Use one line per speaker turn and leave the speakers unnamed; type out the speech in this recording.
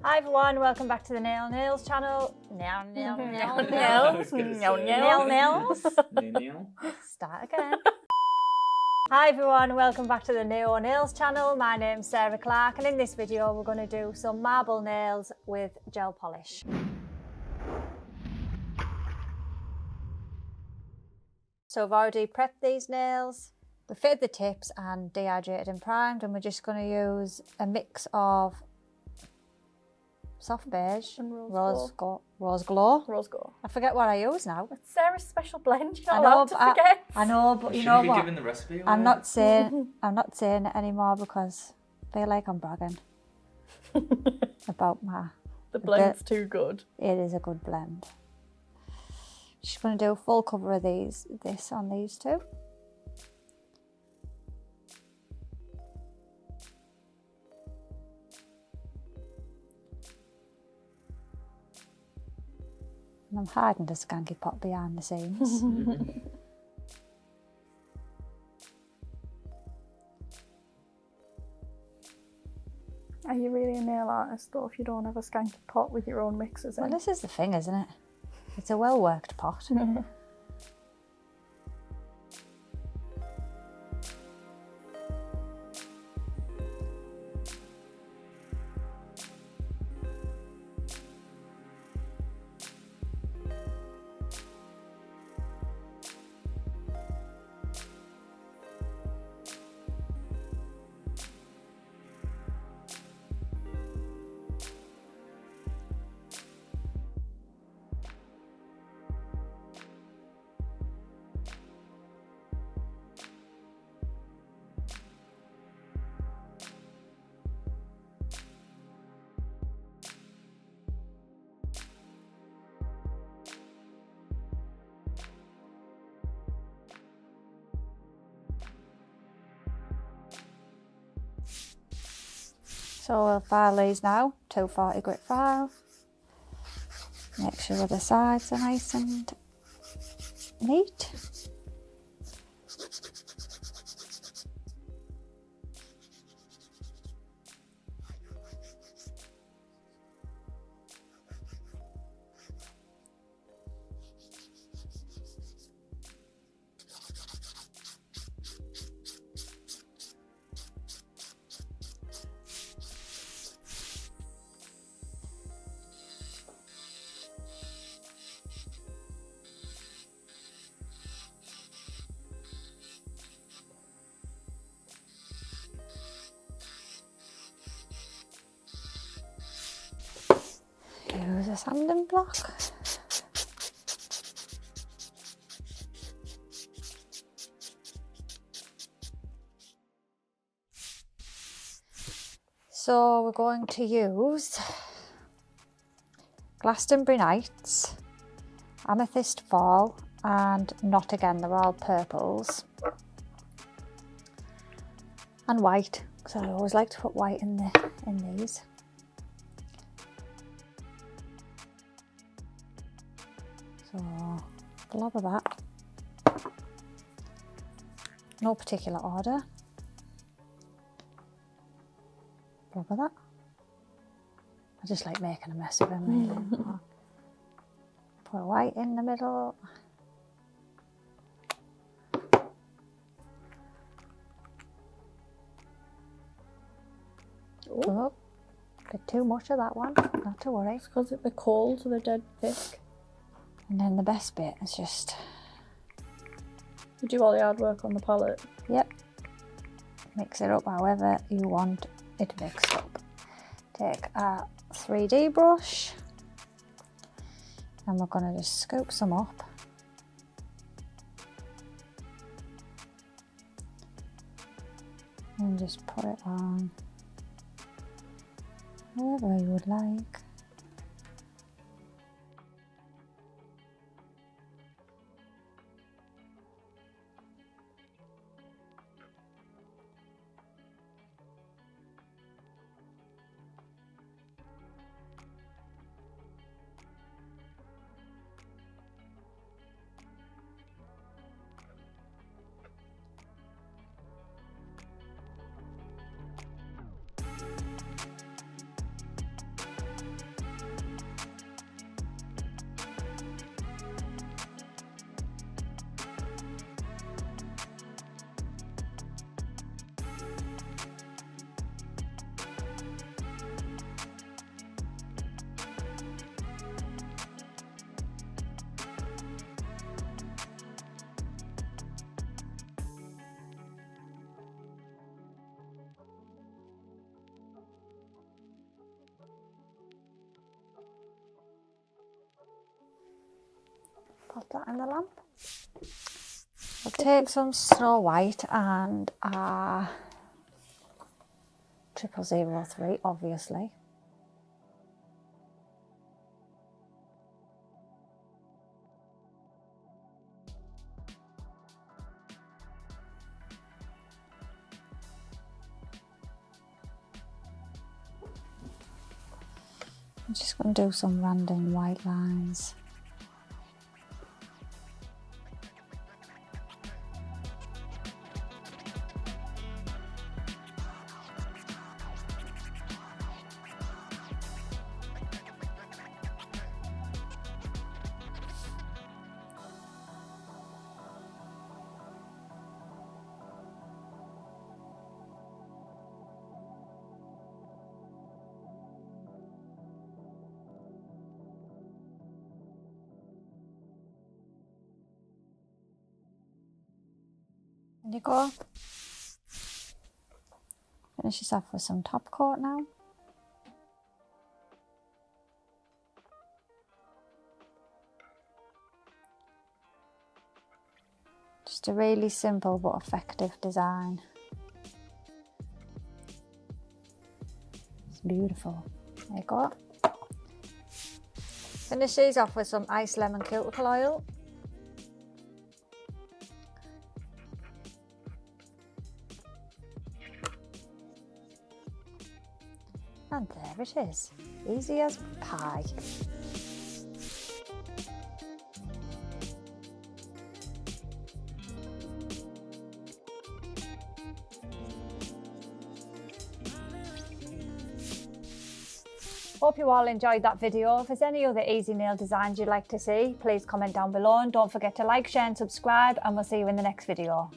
Hi everyone, welcome back to the Nails channel. Nails. Start again. Hi everyone, welcome back to the Nails channel. My name's Sarah Clark and in this video we're going to do some marble nails with gel polish. So I've already prepped these nails. We fitted the tips and dehydrated and primed, and we're just going to use a mix of soft beige and rose glow. I forget what I use now.
It's Sarah's special blend. You're not allowed to forget.
I know, but you know what?
Given the recipe
I'm not saying it anymore because I feel like I'm bragging about my.
The blend's too good.
It is a good blend. Just going to do a full cover of this on these two. And I'm hiding the skanky pot behind the scenes.
Are you really a nail artist though if you don't have a skanky pot with your own mixes in?
Well, this is the thing, isn't it? It's a well-worked pot. So we'll file these now, 240 grit file. Make sure the sides are nice and neat. Use a sanding block. So we're going to use Glastonbury Nights, Amethyst Fall and Not Again, they're all purples. And white, because I always like to put white in these. So, blob of that. No particular order. Blob of that. I just like making a mess of them, really. Put white in the middle. Oh, bit too much of that one, not to worry.
It's because they're cold, so they're dead thick.
And then the best bit is just...
You do all the hard work on the palette.
Yep. Mix it up however you want it mixed up. Take a 3D brush. And we're going to just scoop some up. And just put it on wherever you would like. put that in the lamp. We'll take some Snow White and 0003, obviously. I'm just going to do some random white lines. There you go. Finish this off with some top coat now. Just a really simple but effective design. It's beautiful. There you go. Finish these off with some Ice Lemon Cuticle Oil. And there it is, easy as pie. Hope you all enjoyed that video. If there's any other easy nail designs you'd like to see, please comment down below, and don't forget to like, share and subscribe, and we'll see you in the next video.